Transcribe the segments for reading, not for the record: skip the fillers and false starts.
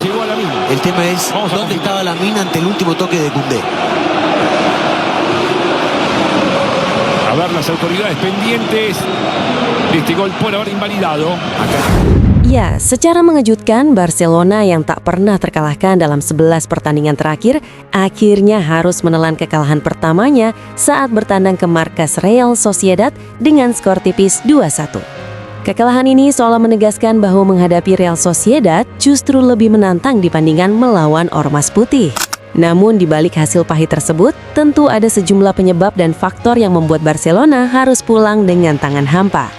Llegó a la mina. El tema es Vamos a dónde confirmar. estaba la mina ante el último toque de Koundé. A ver las autoridades pendientes de este gol por ahora invalidado. Ya, secara mengejutkan Barcelona yang tak pernah terkalahkan dalam 11 pertandingan terakhir akhirnya harus menelan kekalahan pertamanya saat bertandang ke markas Real Sociedad dengan skor tipis 2-1. Kekalahan ini seolah menegaskan bahwa menghadapi Real Sociedad justru lebih menantang dibandingkan melawan Ormas Putih. Namun di balik hasil pahit tersebut, tentu ada sejumlah penyebab dan faktor yang membuat Barcelona harus pulang dengan tangan hampa.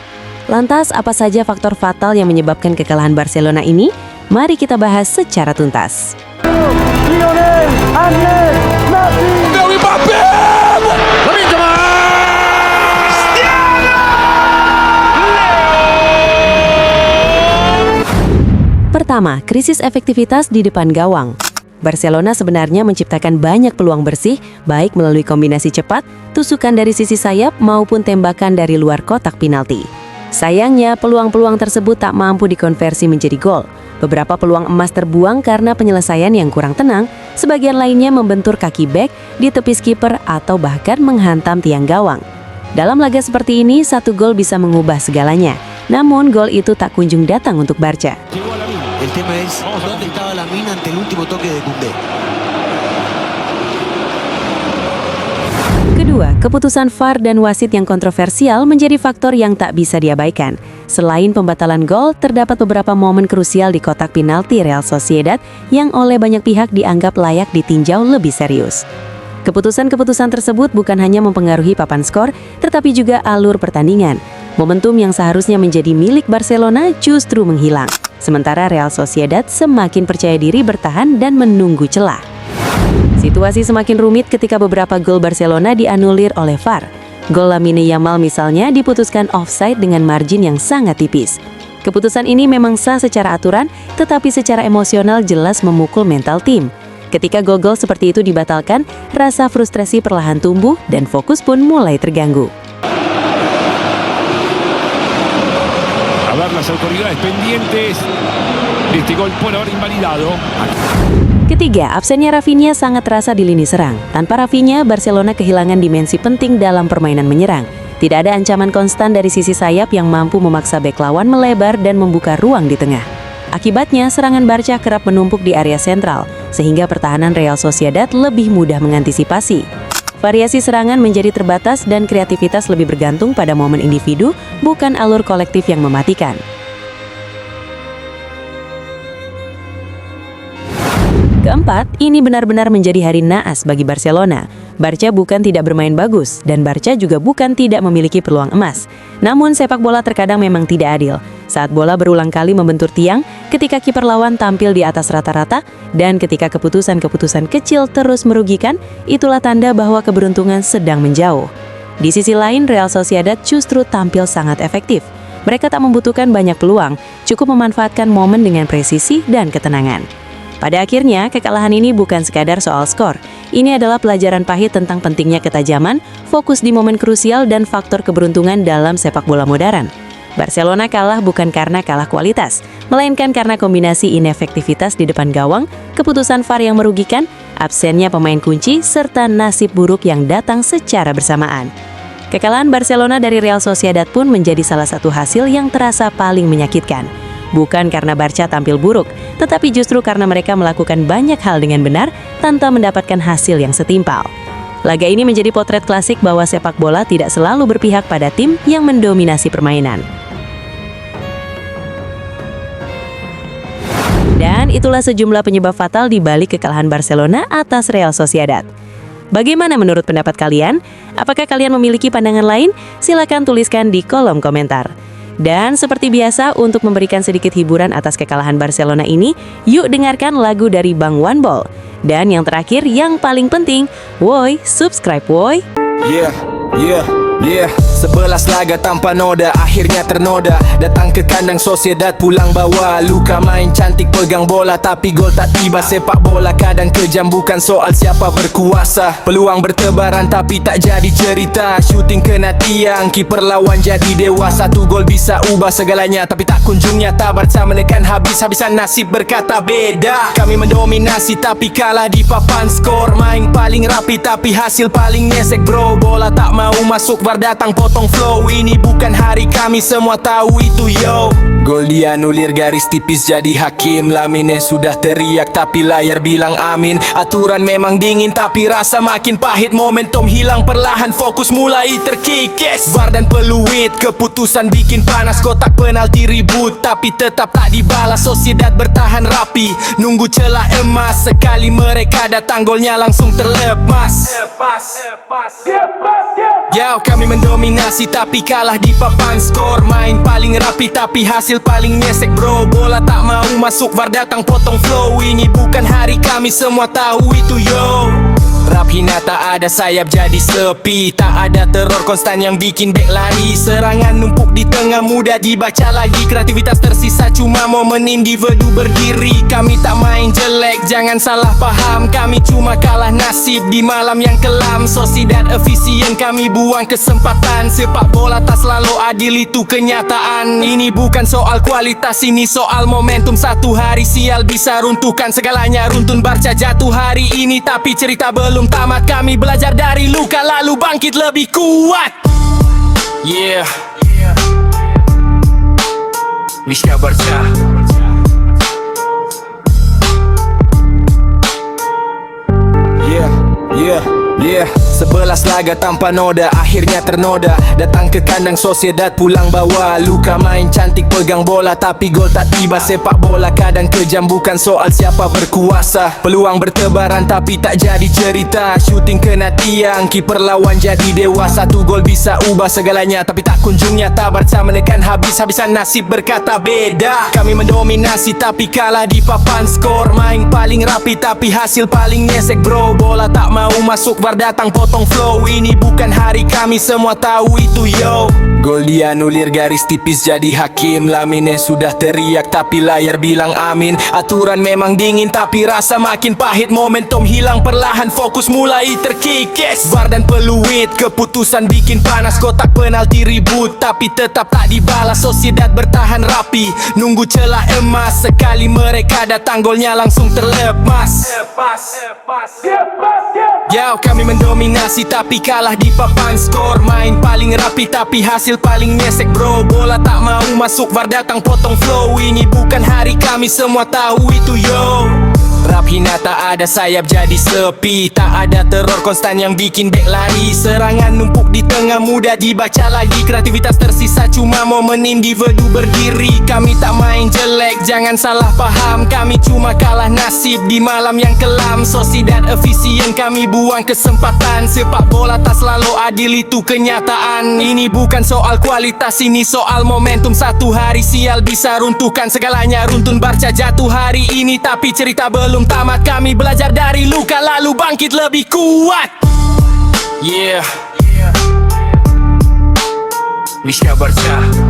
Lantas, apa saja faktor fatal yang menyebabkan kekalahan Barcelona ini? Mari kita bahas secara tuntas. Pertama, krisis efektivitas di depan gawang. Barcelona sebenarnya menciptakan banyak peluang bersih, baik melalui kombinasi cepat, tusukan dari sisi sayap, maupun tembakan dari luar kotak penalti. Sayangnya, peluang-peluang tersebut tak mampu dikonversi menjadi gol. Beberapa peluang emas terbuang karena penyelesaian yang kurang tenang, sebagian lainnya membentur kaki bek, ditepis kiper, atau bahkan menghantam tiang gawang. Dalam laga seperti ini, satu gol bisa mengubah segalanya. Namun, gol itu tak kunjung datang untuk Barca. Llegó a la mina. El tema es dónde estaba la mina ante el último toque de Koundé. Kedua, keputusan VAR dan wasit yang kontroversial menjadi faktor yang tak bisa diabaikan. Selain pembatalan gol, terdapat beberapa momen krusial di kotak penalti Real Sociedad yang oleh banyak pihak dianggap layak ditinjau lebih serius. Keputusan-keputusan tersebut bukan hanya mempengaruhi papan skor, tetapi juga alur pertandingan. Momentum yang seharusnya menjadi milik Barcelona justru menghilang. Sementara Real Sociedad semakin percaya diri bertahan dan menunggu celah. Situasi semakin rumit ketika beberapa gol Barcelona dianulir oleh VAR. Gol Lamine Yamal misalnya diputuskan offside dengan margin yang sangat tipis. Keputusan ini memang sah secara aturan, tetapi secara emosional jelas memukul mental tim. Ketika gol-gol seperti itu dibatalkan, rasa frustrasi perlahan tumbuh dan fokus pun mulai terganggu. A ver las autoridades pendientes de este gol por ahora invalidado. Ketiga, absennya Rafinha sangat terasa di lini serang. Tanpa Rafinha, Barcelona kehilangan dimensi penting dalam permainan menyerang. Tidak ada ancaman konstan dari sisi sayap yang mampu memaksa bek lawan melebar dan membuka ruang di tengah. Akibatnya, serangan Barca kerap menumpuk di area sentral, sehingga pertahanan Real Sociedad lebih mudah mengantisipasi. Variasi serangan menjadi terbatas dan kreativitas lebih bergantung pada momen individu, bukan alur kolektif yang mematikan. Keempat, ini benar-benar menjadi hari naas bagi Barcelona. Barca bukan tidak bermain bagus, dan Barca juga bukan tidak memiliki peluang emas. Namun sepak bola terkadang memang tidak adil. Saat bola berulang kali membentur tiang, ketika kiper lawan tampil di atas rata-rata, dan ketika keputusan-keputusan kecil terus merugikan, itulah tanda bahwa keberuntungan sedang menjauh. Di sisi lain, Real Sociedad justru tampil sangat efektif. Mereka tak membutuhkan banyak peluang, cukup memanfaatkan momen dengan presisi dan ketenangan. Pada akhirnya, kekalahan ini bukan sekadar soal skor. Ini adalah pelajaran pahit tentang pentingnya ketajaman, fokus di momen krusial, dan faktor keberuntungan dalam sepak bola modern. Barcelona kalah bukan karena kalah kualitas, melainkan karena kombinasi inefektivitas di depan gawang, keputusan VAR yang merugikan, absennya pemain kunci, serta nasib buruk yang datang secara bersamaan. Kekalahan Barcelona dari Real Sociedad pun menjadi salah satu hasil yang terasa paling menyakitkan. Bukan karena Barca tampil buruk, tetapi justru karena mereka melakukan banyak hal dengan benar tanpa mendapatkan hasil yang setimpal. Laga ini menjadi potret klasik bahwa sepak bola tidak selalu berpihak pada tim yang mendominasi permainan. Dan itulah sejumlah penyebab fatal di balik kekalahan Barcelona atas Real Sociedad. Bagaimana menurut pendapat kalian? Apakah kalian memiliki pandangan lain? Silakan tuliskan di kolom komentar. Dan seperti biasa, untuk memberikan sedikit hiburan atas kekalahan Barcelona ini, yuk dengarkan lagu dari Bang One Ball. Dan yang terakhir, yang paling penting, woi, subscribe woi. Yeah. 11 laga tanpa noda, akhirnya ternoda. Datang ke kandang Sociedad, pulang bawa luka. Main cantik pegang bola tapi gol tak tiba. Sepak bola kadang kejam, bukan soal siapa berkuasa. Peluang bertebaran tapi tak jadi cerita. Shooting kena tiang, kiper lawan jadi dewa. Satu gol bisa ubah segalanya tapi tak kunjung nyata. Barca menekan habis-habisan, nasib berkata beda. Kami mendominasi tapi kalah di papan skor. Main paling rapi tapi hasil paling nyesek bro. Bola tak mau masuk, VAR datang potong flow. Ini bukan hari kami, semua tahu itu yo. Gol dianulir garis tipis jadi hakim. Lamine sudah teriak tapi layar bilang amin. Aturan memang dingin tapi rasa makin pahit. Momentum hilang perlahan, fokus mulai terkikis. VAR dan peluit, keputusan bikin panas. Kotak penalti ribut tapi tetap tak dibalas. Sociedad bertahan rapi, nunggu celah emas. Sekali mereka datang, golnya langsung terlepas. Yo, kami mendominasi tapi kalah di papan skor. Main paling rapi tapi hasil paling nyesek bro. Bola tak mau masuk, VAR datang potong flow. Ini bukan hari kami, semua tahu itu yo. Rap hina tak ada sayap jadi sepi. Tak ada teror konstan yang bikin back lari. Serangan numpuk di tengah mudah dibaca lagi. Kreativitas tersisa cuma momen individu berdiri. Kami tak main jelek, jangan salah paham. Kami cuma kalah nasib di malam yang kelam. Sociedad efisien, kami buang kesempatan. Sepak bola tak selalu adil, itu kenyataan. Ini bukan soal kualitas, ini soal momentum. Satu hari sial bisa runtuhkan segalanya. Runtun Barca jatuh hari ini tapi cerita belum tamat. Kami belajar dari luka lalu bangkit lebih kuat. Yeah, Vishka Barca. Yeah 11 laga tanpa noda, akhirnya ternoda. Datang ke kandang Sociedad, pulang bawa luka. Main cantik pegang bola tapi gol tak tiba. Sepak bola kadang kejam, bukan soal siapa berkuasa. Peluang bertebaran tapi tak jadi cerita. Shooting kena tiang, kiper lawan jadi dewa. Satu gol bisa ubah segalanya tapi tak kunjung nyata. Barca menekan habis-habisan, nasib berkata beda. Kami mendominasi tapi kalah di papan skor. Main paling rapi tapi hasil paling nyesek bro. Bola tak mau masuk, VAR datang potong flow. Ini bukan hari kami, semua tahu itu yo. Gol dianulir garis tipis jadi hakim. Lamine sudah teriak tapi layar bilang amin. Aturan memang dingin tapi rasa makin pahit. Momentum hilang perlahan, fokus mulai terkikis. VAR dan peluit, keputusan bikin panas. Kotak penalti ribut tapi tetap tak dibalas. Sociedad bertahan rapi, nunggu celah emas. Sekali mereka datang, golnya langsung terlepas. Yo, kami mendominasi tapi kalah di papan skor. Main paling rapi tapi hasil paling nyesek bro. Bola tak mau masuk, VAR datang potong flow. Ini bukan hari kami, semua tahu itu yo. Rap hina tak ada sayap jadi sepi. Tak ada teror konstan yang bikin back lari. Serangan numpuk di tengah mudah dibaca lagi. Kreativitas tersisa cuma momen individu berdiri. Kami tak main jelek, jangan salah paham. Kami cuma kalah nasib di malam yang kelam. Sociedad efisien, kami buang kesempatan. Sepak bola tak selalu adil, itu kenyataan. Ini bukan soal kualitas, ini soal momentum. Satu hari sial bisa runtuhkan segalanya. Runtun Barca jatuh hari ini tapi cerita belum tamat. Kami belajar dari luka lalu bangkit lebih kuat. Yeah, Vishka Barca.